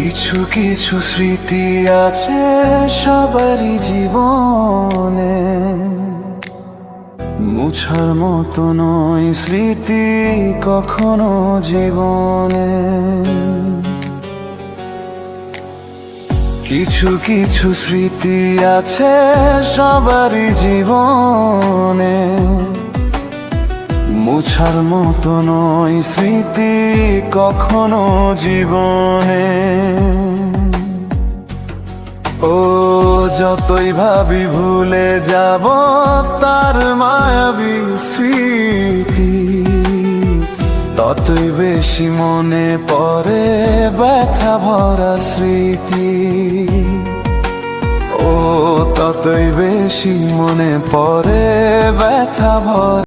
কিছু কিছু স্মৃতি আছে সবারই জীবনে, মুছার মতো নয় স্মৃতি কখনো জীবনে। কিছু কিছু স্মৃতি আছে সবারই জীবনে, মুছার মতো নয় স্মৃতি কখনো জীবনে। ও যতই ভাবি ভুলে যাব তার মায়াবী স্মৃতি, ততই বেশি মনে পড়ে ব্যথা ভরা স্মৃতি। ও ততই বেশি মনে পড়ে ব্যথা ভরা